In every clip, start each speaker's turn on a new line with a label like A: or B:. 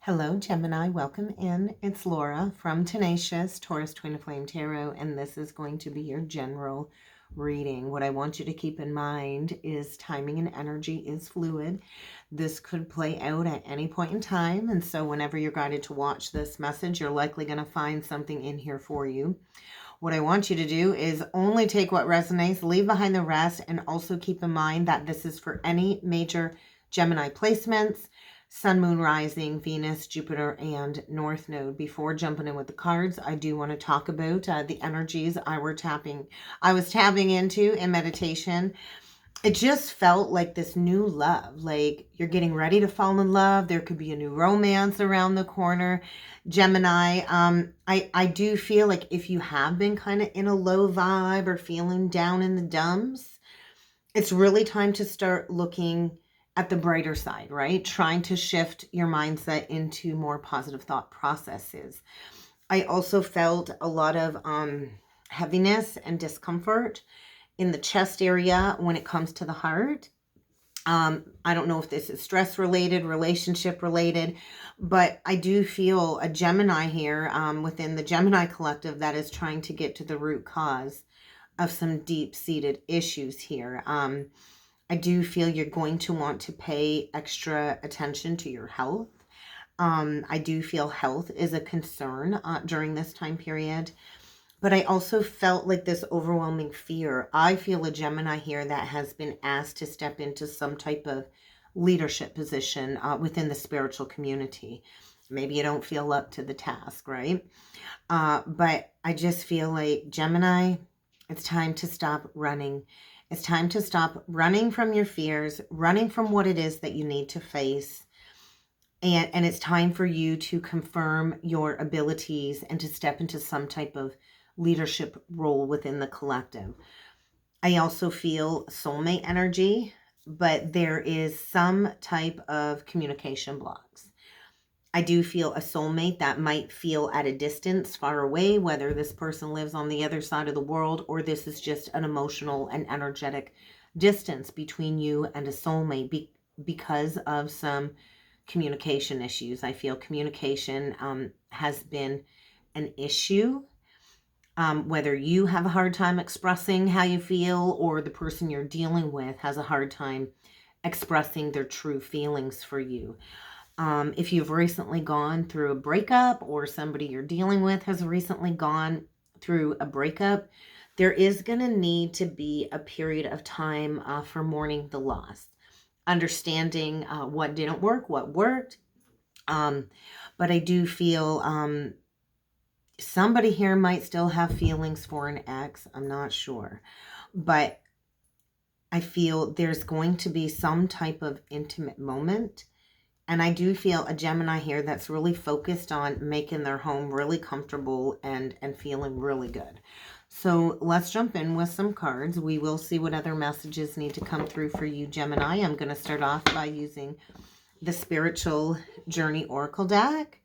A: Hello, Gemini. Welcome in. It's Laura from Tenacious Taurus Twin Flame Tarot, and this is going to be your general reading. What I want you to keep in mind is timing and energy is fluid. This could play out at any point in time, and so whenever you're guided to watch this message, you're likely going to find something in here for you. What I want you to do is only take what resonates, leave behind the rest, and also keep in mind that this is for any major Gemini placements, Sun, Moon, Rising, Venus, Jupiter, and North Node. Before jumping in with the cards, I do want to talk about the energies I was tapping into in meditation. It just felt like this new love, like you're getting ready to fall in love. There could be a new romance around the corner. Gemini, I do feel like if you have been kind of in a low vibe or feeling down in the dumps, it's really time to start looking at the brighter side, right? Trying to shift your mindset into more positive thought processes. I also felt a lot of heaviness and discomfort in the chest area when it comes to the heart. I don't know if this is stress related, relationship related, but I do feel a Gemini here within the Gemini collective that is trying to get to the root cause of some deep-seated issues here. I do feel you're going to want to pay extra attention to your health. I do feel health is a concern during this time period. But I also felt like this overwhelming fear. I feel a Gemini here that has been asked to step into some type of leadership position within the spiritual community. Maybe you don't feel up to the task, right? But I just feel like, Gemini, it's time to stop running. It's time to stop running from your fears, running from what it is that you need to face. And it's time for you to confirm your abilities and to step into some type of leadership role within the collective. I also feel soulmate energy, but there is some type of communication blocks. I do feel a soulmate that might feel at a distance, far away, whether this person lives on the other side of the world or this is just an emotional and energetic distance between you and a soulmate because of some communication issues. I feel communication has been an issue. Whether you have a hard time expressing how you feel or the person you're dealing with has a hard time expressing their true feelings for you. If you've recently gone through a breakup or somebody you're dealing with has recently gone through a breakup, there is going to need to be a period of time for mourning the loss, understanding what didn't work, what worked. But I do feel somebody here might still have feelings for an ex. I'm not sure. But I feel there's going to be some type of intimate moment. And I do feel a Gemini here that's really focused on making their home really comfortable and feeling really good. So let's jump in with some cards. We will see what other messages need to come through for you, Gemini. I'm going to start off by using the Spiritual Journey Oracle deck.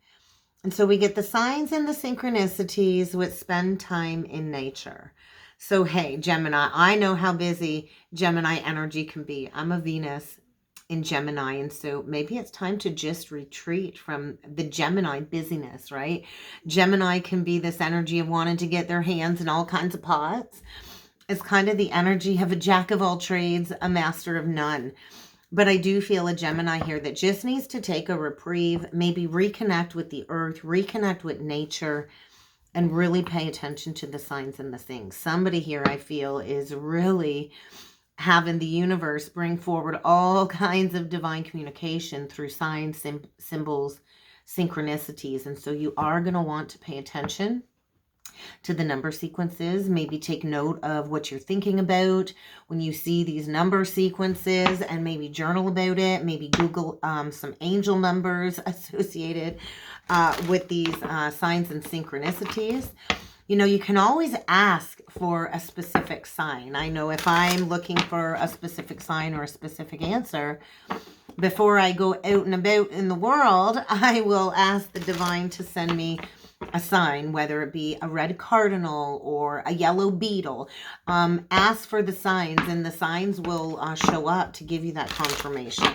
A: And so we get the signs and the synchronicities with spend time in nature. So, hey, Gemini, I know how busy Gemini energy can be. I'm a Venus in Gemini, and so maybe it's time to just retreat from the Gemini busyness, right? Gemini can be this energy of wanting to get their hands in all kinds of pots. It's kind of the energy of a jack of all trades, a master of none. But I do feel a Gemini here that just needs to take a reprieve, maybe reconnect with the earth, reconnect with nature, and really pay attention to the signs and the things. Somebody here, I feel, is really having the universe bring forward all kinds of divine communication through signs, symbols, synchronicities. And so you are going to want to pay attention to the number sequences. Maybe take note of what you're thinking about when you see these number sequences and maybe journal about it. Maybe Google some angel numbers associated with these signs and synchronicities. You know, you can always ask for a specific sign. I know if I'm looking for a specific sign or a specific answer, before I go out and about in the world, I will ask the divine to send me a sign, whether it be a red cardinal or a yellow beetle. Ask for the signs, and the signs will show up to give you that confirmation.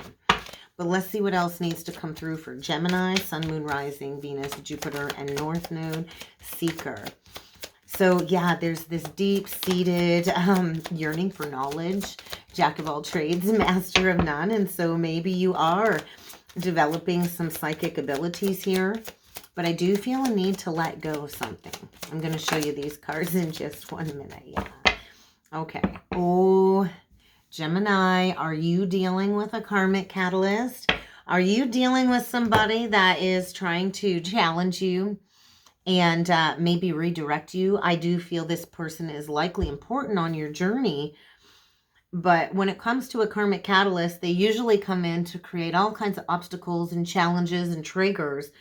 A: But let's see what else needs to come through for Gemini, Sun, Moon, Rising, Venus, Jupiter, and North Node, Seeker. So yeah, there's this deep-seated yearning for knowledge, Jack of all trades, master of none. And so maybe you are developing some psychic abilities here. But I do feel a need to let go of something. I'm going to show you these cards in just 1 minute. Yeah. Okay. Oh, Gemini, are you dealing with a karmic catalyst? Are you dealing with somebody that is trying to challenge you and maybe redirect you? I do feel this person is likely important on your journey. But when it comes to a karmic catalyst, they usually come in to create all kinds of obstacles and challenges and triggers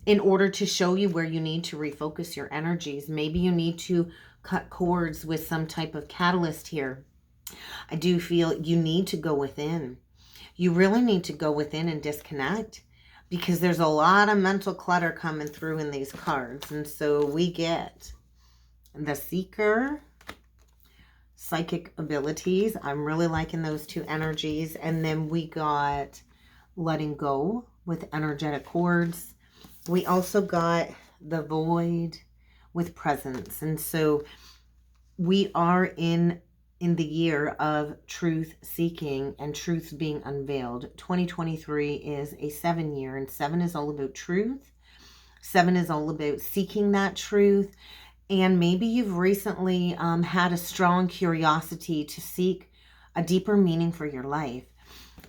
A: in order to show you where you need to refocus your energies. Maybe you need to cut cords with some type of catalyst here. I do feel you need to go within. You really need to go within and disconnect, because there's a lot of mental clutter coming through in these cards. And so we get the Seeker, psychic abilities. I'm really liking those two energies. And then we got letting go with energetic cords. We also got the Void with presence. And so we are in the year of truth seeking and truths being unveiled. 2023 is a 7 year, and 7 is all about truth. 7 is all about seeking that truth. And maybe you've recently had a strong curiosity to seek a deeper meaning for your life.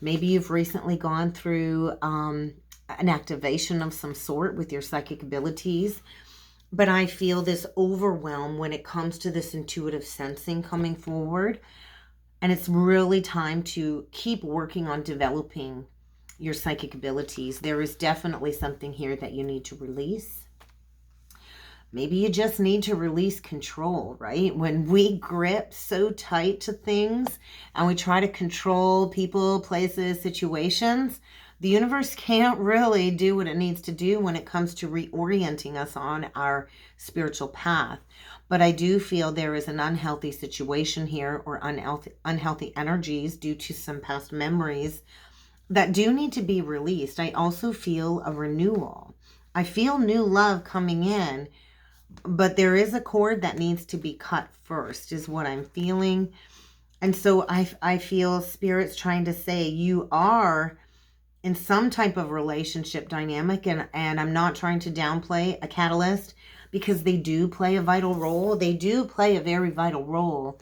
A: Maybe you've recently gone through an activation of some sort with your psychic abilities. But I feel this overwhelm when it comes to this intuitive sensing coming forward. And it's really time to keep working on developing your psychic abilities. There is definitely something here that you need to release. Maybe you just need to release control, right? When we grip so tight to things and we try to control people, places, situations, the universe can't really do what it needs to do when it comes to reorienting us on our spiritual path. But I do feel there is an unhealthy situation here, or unhealthy energies due to some past memories that do need to be released. I also feel a renewal. I feel new love coming in, but there is a cord that needs to be cut first, is what I'm feeling. And so I feel Spirit's trying to say you are in some type of relationship dynamic, and I'm not trying to downplay a catalyst, because they do play a vital role. They do play a very vital role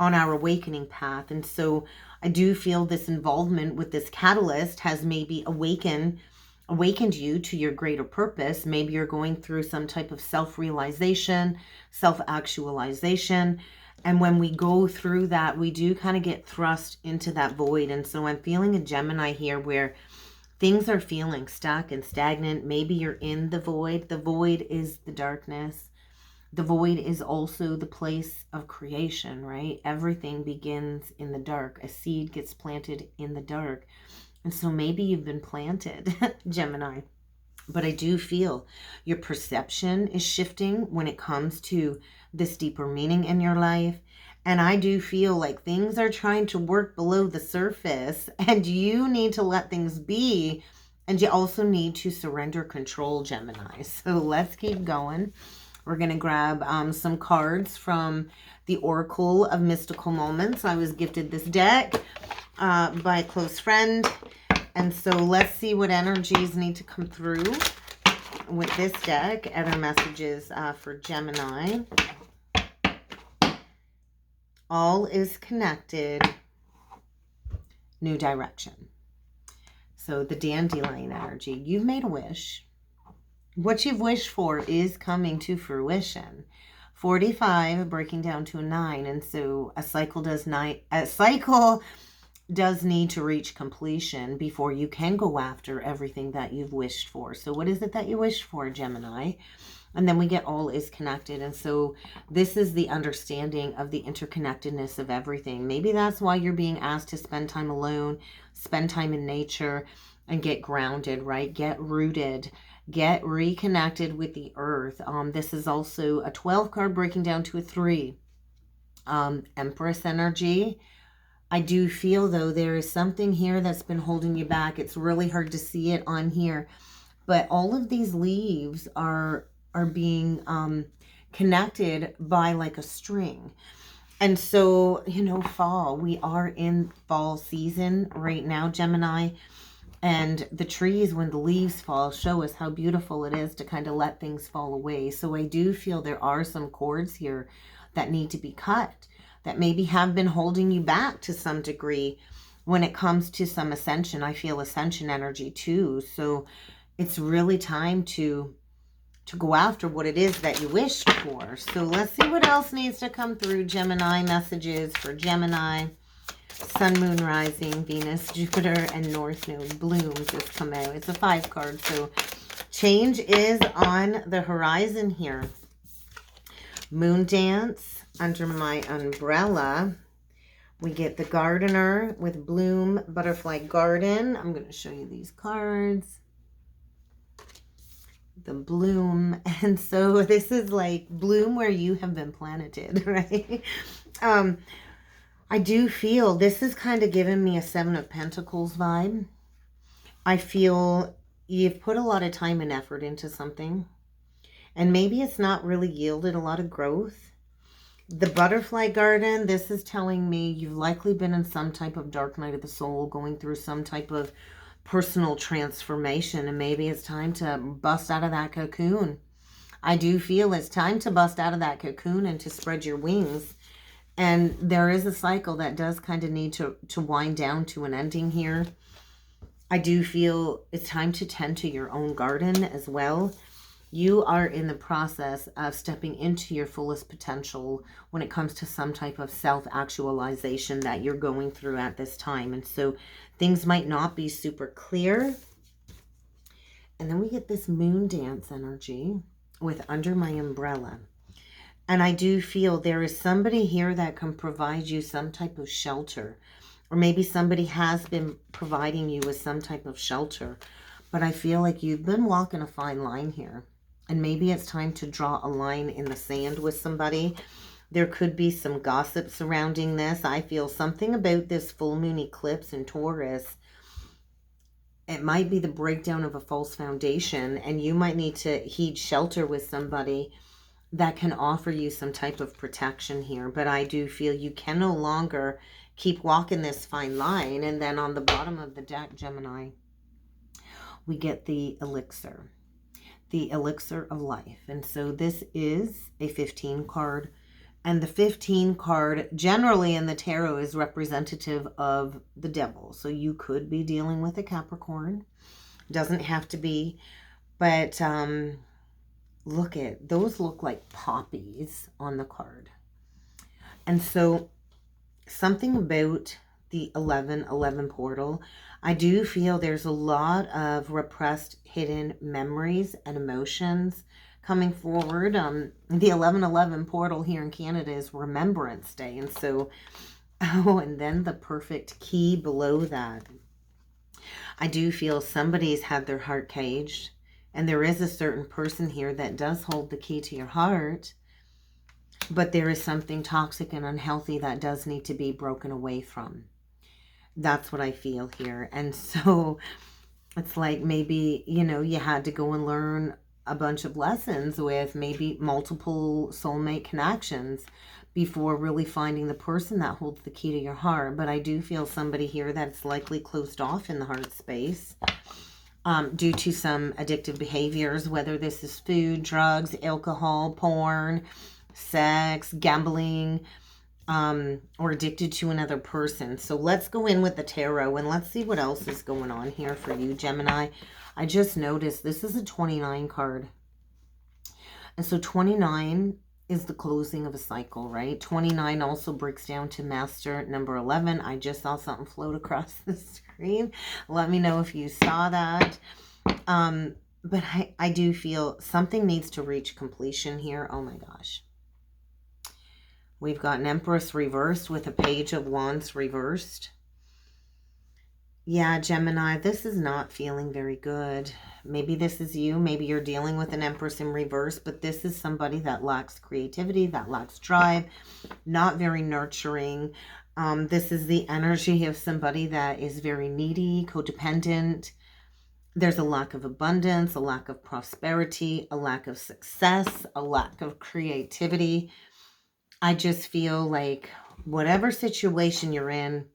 A: on our awakening path. And so I do feel this involvement with this catalyst has maybe awakened you to your greater purpose. Maybe you're going through some type of self-realization, self-actualization. And when we go through that, we do kind of get thrust into that void. And so I'm feeling a Gemini here where things are feeling stuck and stagnant. Maybe you're in the void. The void is the darkness. The void is also the place of creation, right? Everything begins in the dark. A seed gets planted in the dark. And so maybe you've been planted, Gemini. But I do feel your perception is shifting when it comes to this deeper meaning in your life. And I do feel like things are trying to work below the surface, and you need to let things be. And you also need to surrender control, Gemini. So let's keep going. We're going to grab some cards from the Oracle of Mystical Moments. I was gifted this deck by a close friend. And so let's see what energies need to come through with this deck. Other messages for Gemini. All is connected. New direction. So the dandelion energy. You've made a wish. What you've wished for is coming to fruition. 45 breaking down to a 9. And so a cycle does need to reach completion before you can go after everything that you've wished for. So what is it that you wished for, Gemini? And then we get all is connected. And so this is the understanding of the interconnectedness of everything. Maybe that's why you're being asked to spend time alone, spend time in nature, and get grounded, right? Get rooted, get reconnected with the earth. This is also a 12 card breaking down to a 3. Empress energy. I do feel, though, there is something here that's been holding you back. It's really hard to see it on here. But all of these leaves are being connected by like a string. And so, you know, fall, we are in fall season right now, Gemini. And the trees, when the leaves fall, show us how beautiful it is to kind of let things fall away. So I do feel there are some cords here that need to be cut, that maybe have been holding you back to some degree when it comes to some ascension. I feel ascension energy too. So it's really time to go after what it is that you wished for. So let's see what else needs to come through, Gemini. Messages for Gemini. Sun, Moon, Rising, Venus, Jupiter, and North Node blooms has come out. It's a 5 card, so change is on the horizon here. Moon dance under my umbrella. We get the gardener with bloom, butterfly garden. I'm going to show you these cards. The bloom. And so this is like bloom where you have been planted, right? I do feel this is kind of giving me a 7 of Pentacles vibe. I feel you've put a lot of time and effort into something, and maybe it's not really yielded a lot of growth. The butterfly garden, this is telling me you've likely been in some type of dark night of the soul, going through some type of personal transformation, and maybe it's time to bust out of that cocoon. I do feel it's time to bust out of that cocoon and to spread your wings. And there is a cycle that does kind of need to wind down to an ending here. I do feel it's time to tend to your own garden as well. You are in the process of stepping into your fullest potential when it comes to some type of self-actualization that you're going through at this time. And so things might not be super clear. And then we get this moon dance energy with under my umbrella. And I do feel there is somebody here that can provide you some type of shelter. Or maybe somebody has been providing you with some type of shelter. But I feel like you've been walking a fine line here. And maybe it's time to draw a line in the sand with somebody. There could be some gossip surrounding this. I feel something about this full moon eclipse in Taurus. It might be the breakdown of a false foundation. And you might need to heed shelter with somebody that can offer you some type of protection here. But I do feel you can no longer keep walking this fine line. And then on the bottom of the deck, Gemini, we get the elixir of life. And so this is a 15 card. And the 15 card generally in the tarot is representative of the devil. So you could be dealing with a Capricorn. Doesn't have to be. But look at those, look like poppies on the card. And so something about the 1111 portal, I do feel there's a lot of repressed hidden memories and emotions coming forward. The 1111 portal here in Canada is Remembrance Day. And so, oh, and then the perfect key below that. I do feel somebody's had their heart caged. And there is a certain person here that does hold the key to your heart. But there is something toxic and unhealthy that does need to be broken away from. That's what I feel here. And so it's like maybe, you know, you had to go and learn a bunch of lessons with maybe multiple soulmate connections before really finding the person that holds the key to your heart. But I do feel somebody here that's likely closed off in the heart space due to some addictive behaviors, whether this is food, drugs, alcohol, porn, sex, gambling, or addicted to another person. So let's go in with the tarot and let's see what else is going on here for you, Gemini. I just noticed this is a 29 card. And so 29 is the closing of a cycle, right? 29 also breaks down to master number 11. I just saw something float across the screen. Let me know if you saw that. But I do feel something needs to reach completion here. Oh my gosh. We've got an Empress reversed with a Page of Wands reversed. Yeah, Gemini, this is not feeling very good. Maybe this is you. Maybe you're dealing with an Empress in reverse, but this is somebody that lacks creativity, that lacks drive, not very nurturing. This is the energy of somebody that is very needy, codependent. There's a lack of abundance, a lack of prosperity, a lack of success, a lack of creativity. I just feel like whatever situation you're in,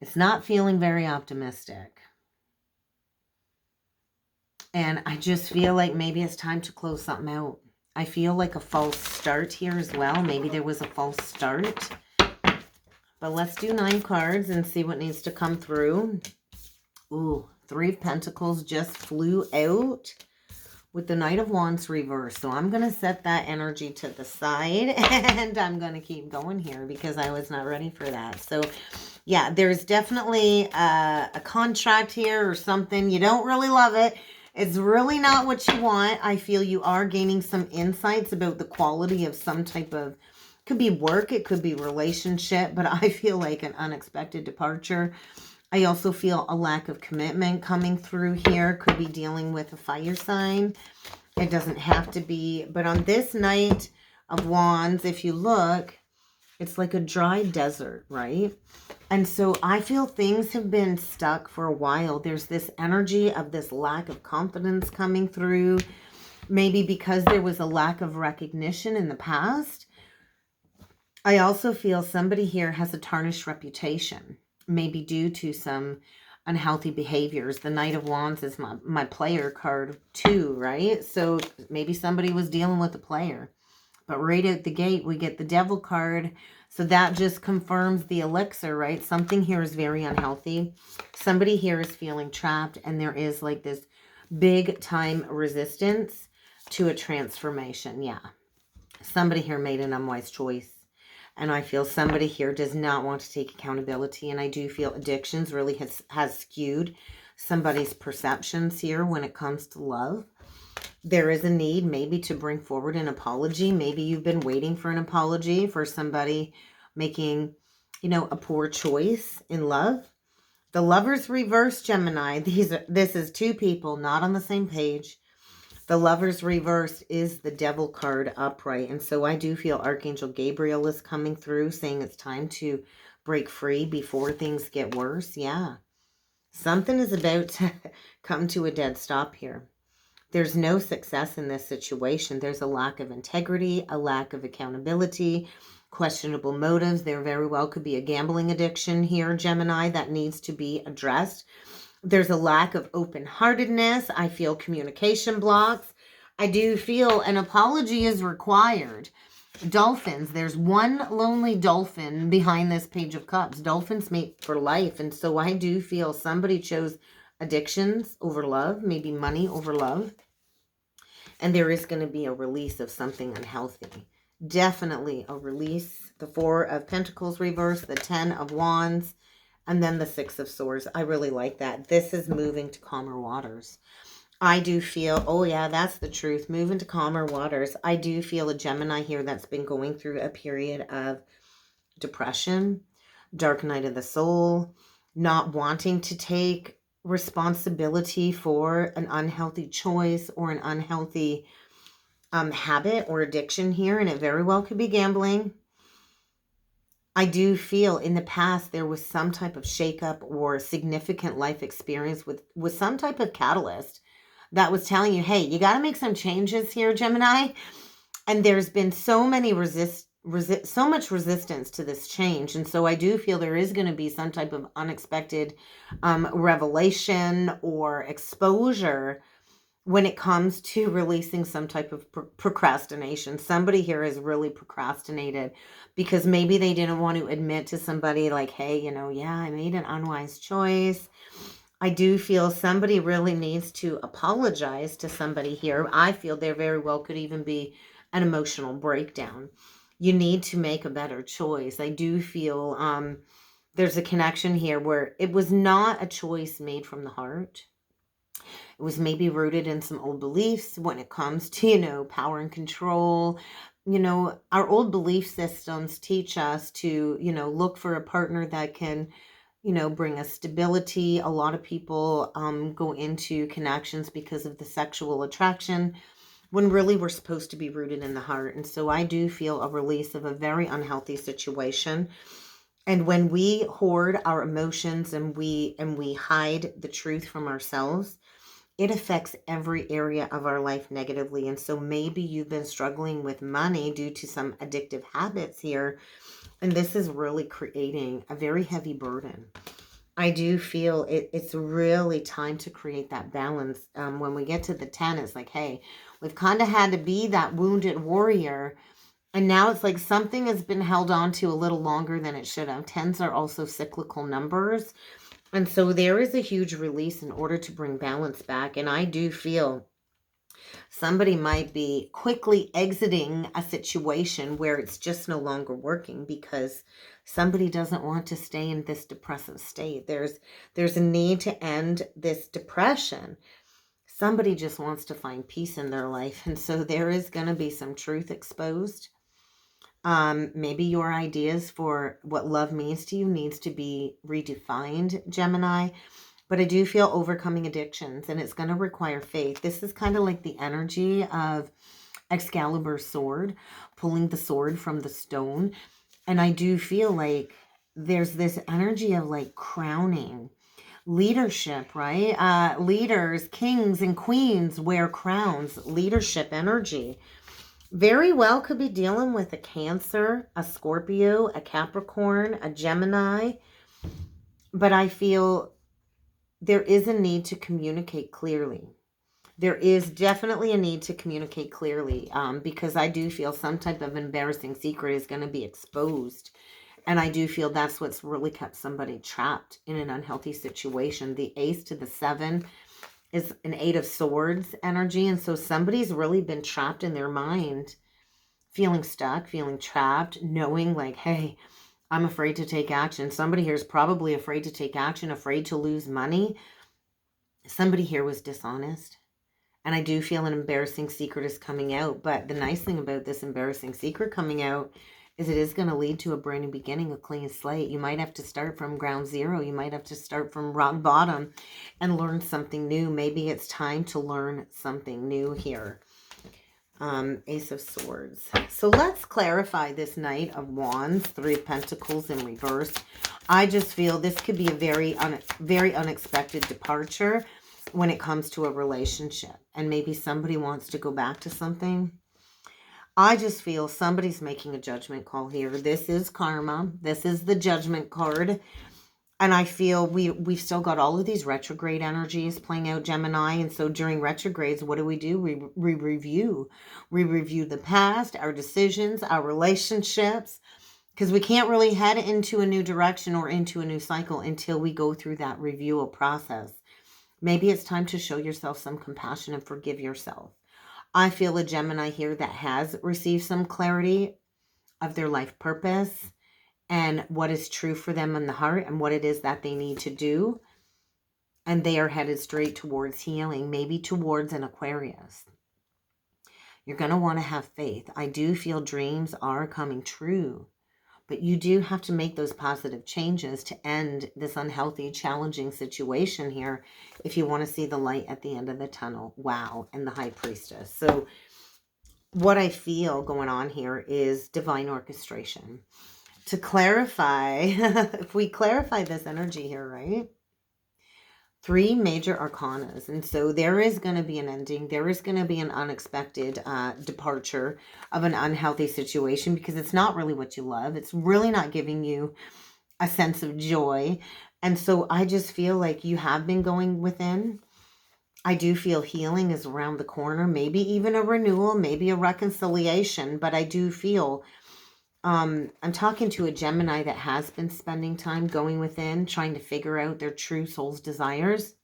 A: it's not feeling very optimistic. And I just feel like maybe it's time to close something out. I feel like a false start here as well. Maybe there was a false start. But let's do 9 cards and see what needs to come through. Ooh, 3 of Pentacles just flew out with the Knight of Wands reversed. So I'm going to set that energy to the side and I'm going to keep going here because I was not ready for that. So yeah, there's definitely a contract here or something. You don't really love it. It's really not what you want. I feel you are gaining some insights about the quality of some type of, could be work, it could be relationship, but I feel like an unexpected departure. I also feel a lack of commitment coming through here. Could be dealing with a fire sign. It doesn't have to be, but on this Knight of Wands, if you look, it's like a dry desert, right? And so I feel things have been stuck for a while. There's this energy of this lack of confidence coming through. Maybe because there was a lack of recognition in the past. I also feel somebody here has a tarnished reputation. Maybe due to some unhealthy behaviors. The Knight of Wands is my player card too, right? So maybe somebody was dealing with a player. But right at the gate, we get the Devil card. So that just confirms the elixir, right? Something here is very unhealthy. Somebody here is feeling trapped. And there is like this big time resistance to a transformation. Yeah. Somebody here made an unwise choice. And I feel somebody here does not want to take accountability. And I do feel addictions really has skewed somebody's perceptions here when it comes to love. There is a need maybe to bring forward an apology. Maybe you've been waiting for an apology for somebody making, you know, a poor choice in love. The Lovers reverse, Gemini. This is 2 people not on the same page. The Lovers reversed is the Devil card upright. And so I do feel Archangel Gabriel is coming through saying it's time to break free before things get worse. Yeah. Something is about to come to a dead stop here. There's no success in this situation. There's a lack of integrity, a lack of accountability, questionable motives. There very well could be a gambling addiction here, Gemini, that needs to be addressed. There's a lack of open-heartedness. I feel communication blocks. I do feel an apology is required. Dolphins. There's one lonely dolphin behind this Page of Cups. Dolphins mate for life. And so I do feel somebody chose addictions over love, maybe money over love. And there is going to be a release of something unhealthy. Definitely a release. The 4 of Pentacles reversed, the 10 of Wands, and then the 6 of Swords. I really like that. This is moving to calmer waters. I do feel, oh yeah, that's the truth. Moving to calmer waters. I do feel a Gemini here that's been going through a period of depression, dark night of the soul, not wanting to take responsibility for an unhealthy choice or an unhealthy habit or addiction here. And it very well could be gambling. I do feel in the past there was some type of shakeup or significant life experience with some type of catalyst that was telling you, hey, you got to make some changes here, Gemini. And there's been so many so much resistance to this change. And so I do feel there is going to be some type of unexpected revelation or exposure when it comes to releasing some type of procrastination. Somebody here has really procrastinated because maybe they didn't want to admit to somebody like, hey, you know, yeah, I made an unwise choice. I do feel somebody really needs to apologize to somebody here. I feel there very well could even be an emotional breakdown. You need to make a better choice. I do feel there's a connection here where it was not a choice made from the heart. It was maybe rooted in some old beliefs when it comes to, you know, power and control. You know, our old belief systems teach us to, you know, look for a partner that can, you know, bring us stability. A lot of people go into connections because of the sexual attraction when really we're supposed to be rooted in the heart. And so I do feel a release of a very unhealthy situation. And when we hoard our emotions and we hide the truth from ourselves, it affects every area of our life negatively. And so maybe you've been struggling with money due to some addictive habits here, and this is really creating a very heavy burden. I do feel it's really time to create that balance. When we get to the 10, it's like, hey, we've kind of had to be that wounded warrior. And now it's like something has been held on to a little longer than it should have. 10s are also cyclical numbers. And so there is a huge release in order to bring balance back. And I do feel somebody might be quickly exiting a situation where it's just no longer working because somebody doesn't want to stay in this depressive state. There's a need to end this depression. Somebody just wants to find peace in their life. And so there is going to be some truth exposed. Maybe your ideas for what love means to you needs to be redefined, Gemini. But I do feel overcoming addictions, and it's going to require faith. This is kind of like the energy of Excalibur's sword, pulling the sword from the stone. And I do feel like there's this energy of like crowning leadership, right? Leaders, kings and queens wear crowns, leadership energy. Very well could be dealing with a Cancer, a Scorpio, a Capricorn, a Gemini. But I feel there is a need to communicate clearly. There is definitely a need to communicate clearly because I do feel some type of embarrassing secret is going to be exposed. And I do feel that's what's really kept somebody trapped in an unhealthy situation. The Ace to the 7 is an 8 of Swords energy. And so somebody's really been trapped in their mind, feeling stuck, feeling trapped, knowing like, hey, I'm afraid to take action. Somebody here is probably afraid to take action, afraid to lose money. Somebody here was dishonest. And I do feel an embarrassing secret is coming out. But the nice thing about this embarrassing secret coming out is it is going to lead to a brand new beginning, a clean slate. You might have to start from ground zero. You might have to start from rock bottom and learn something new. Maybe it's time to learn something new here. Ace of Swords. So let's clarify this Knight of Wands, 3 of Pentacles in reverse. I just feel this could be a very unexpected departure when it comes to a relationship. And maybe somebody wants to go back to something. I just feel somebody's making a judgment call here. This is karma. This is the judgment card. And I feel we've still got all of these retrograde energies playing out, Gemini. And so during retrogrades, what do? We review. We review the past, our decisions, our relationships. Because we can't really head into a new direction or into a new cycle until we go through that review process. Maybe it's time to show yourself some compassion and forgive yourself. I feel a Gemini here that has received some clarity of their life purpose and what is true for them in the heart and what it is that they need to do. And they are headed straight towards healing, maybe towards an Aquarius. You're going to want to have faith. I do feel dreams are coming true, but you do have to make those positive changes to end this unhealthy, challenging situation here if you want to see the light at the end of the tunnel. Wow. And the High Priestess. So what I feel going on here is divine orchestration. To clarify, if we clarify this energy here, right? 3 major arcanas. And so there is going to be an ending. There is going to be an unexpected departure of an unhealthy situation because it's not really what you love. It's really not giving you a sense of joy. And so I just feel like you have been going within. I do feel healing is around the corner, maybe even a renewal, maybe a reconciliation. But I do feel I'm talking to a Gemini that has been spending time going within, trying to figure out their true soul's desires.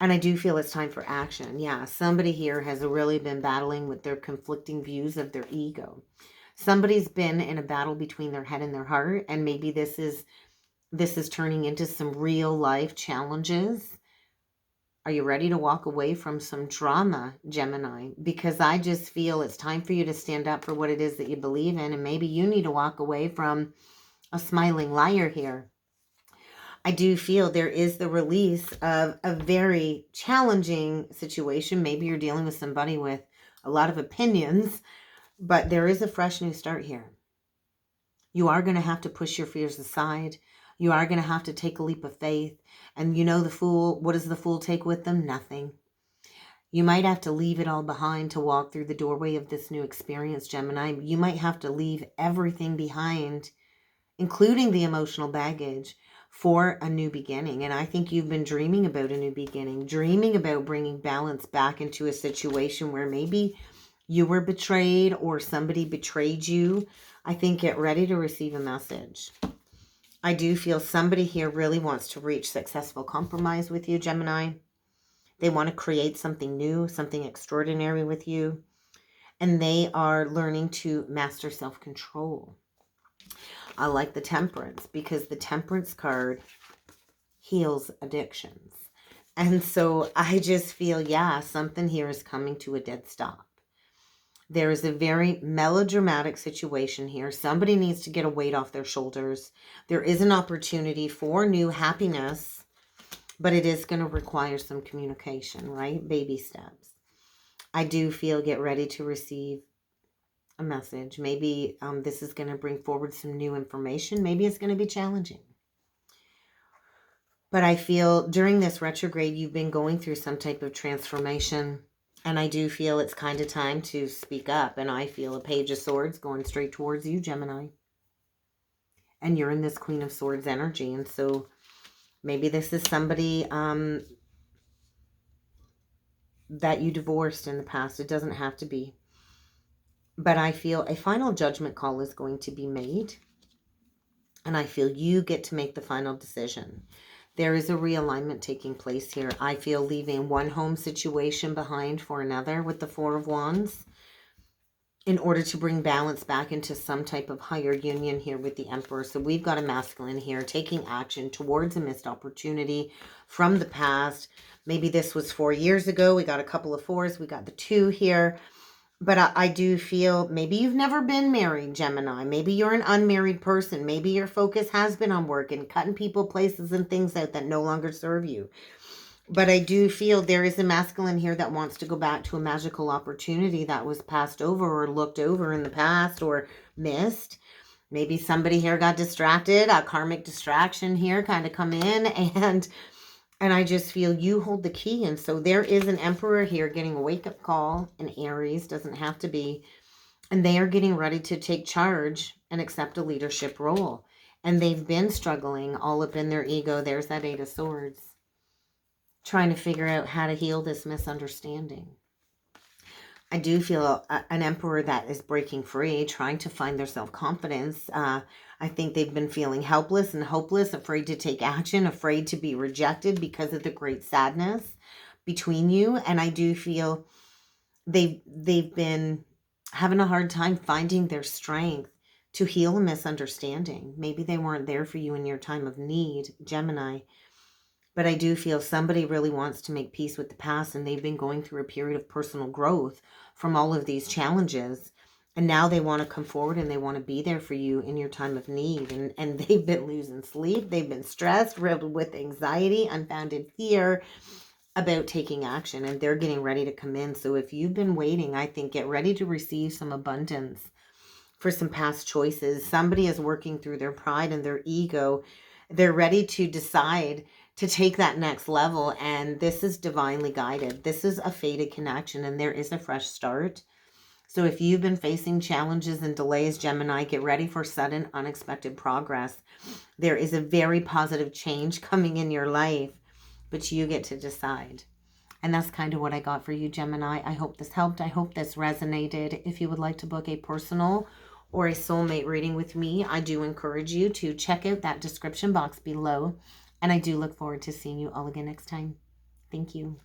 A: And I do feel it's time for action. Yeah, somebody here has really been battling with their conflicting views of their ego. Somebody's been in a battle between their head and their heart. And maybe this is turning into some real life challenges. Are you ready to walk away from some drama, Gemini? Because I just feel it's time for you to stand up for what it is that you believe in. And maybe you need to walk away from a smiling liar here. I do feel there is the release of a very challenging situation. Maybe you're dealing with somebody with a lot of opinions, but there is a fresh new start here. You are going to have to push your fears aside. You are going to have to take a leap of faith. And you know the fool, what does the fool take with them? Nothing. You might have to leave it all behind to walk through the doorway of this new experience, Gemini. You might have to leave everything behind, including the emotional baggage, for a new beginning. And I think you've been dreaming about a new beginning, dreaming about bringing balance back into a situation where maybe you were betrayed or somebody betrayed you. I think get ready to receive a message. I do feel somebody here really wants to reach successful compromise with you, Gemini. They want to create something new, something extraordinary with you. And they are learning to master self-control. I like the Temperance because the Temperance card heals addictions. And so I just feel, yeah, something here is coming to a dead stop. There is a very melodramatic situation here. Somebody needs to get a weight off their shoulders. There is an opportunity for new happiness, but it is going to require some communication, right? Baby steps. I do feel get ready to receive a message. Maybe this is going to bring forward some new information. Maybe it's going to be challenging. But I feel during this retrograde, you've been going through some type of transformation. And I do feel it's kind of time to speak up. And I feel a Page of Swords going straight towards you, Gemini. And you're in this Queen of Swords energy. And so maybe this is somebody that you divorced in the past. It doesn't have to be. But I feel a final judgment call is going to be made. And I feel you get to make the final decision. There is a realignment taking place here. I feel leaving one home situation behind for another with the Four of Wands in order to bring balance back into some type of higher union here with the Emperor. So we've got a masculine here taking action towards a missed opportunity from the past. Maybe this was 4 years ago. We got a couple of fours. We got the 2 here. But I do feel maybe you've never been married, Gemini. Maybe you're an unmarried person. Maybe your focus has been on work and cutting people, places, and things out that no longer serve you. But I do feel there is a masculine here that wants to go back to a magical opportunity that was passed over or looked over in the past or missed. Maybe somebody here got distracted, a karmic distraction here kind of come in, and I just feel you hold the key. And so there is an Emperor here getting a wake-up call, an Aries, doesn't have to be. And they are getting ready to take charge and accept a leadership role. And they've been struggling all up in their ego. There's that 8 of Swords. Trying to figure out how to heal this misunderstanding. I do feel an Emperor that is breaking free, trying to find their self-confidence. I think they've been feeling helpless and hopeless, afraid to take action, afraid to be rejected because of the great sadness between you. And I do feel they've been having a hard time finding their strength to heal a misunderstanding. Maybe they weren't there for you in your time of need, Gemini. But I do feel somebody really wants to make peace with the past, and they've been going through a period of personal growth from all of these challenges. And now they want to come forward and they want to be there for you in your time of need. And they've been losing sleep. They've been stressed, riddled with anxiety, unfounded fear about taking action. And they're getting ready to come in. So if you've been waiting, I think get ready to receive some abundance for some past choices. Somebody is working through their pride and their ego. They're ready to decide to take that next level. And this is divinely guided. This is a fated connection, and there is a fresh start. So if you've been facing challenges and delays, Gemini, get ready for sudden, unexpected progress. There is a very positive change coming in your life, but you get to decide. And that's kind of what I got for you, Gemini. I hope this helped. I hope this resonated. If you would like to book a personal or a soulmate reading with me, I do encourage you to check out that description box below. And I do look forward to seeing you all again next time. Thank you.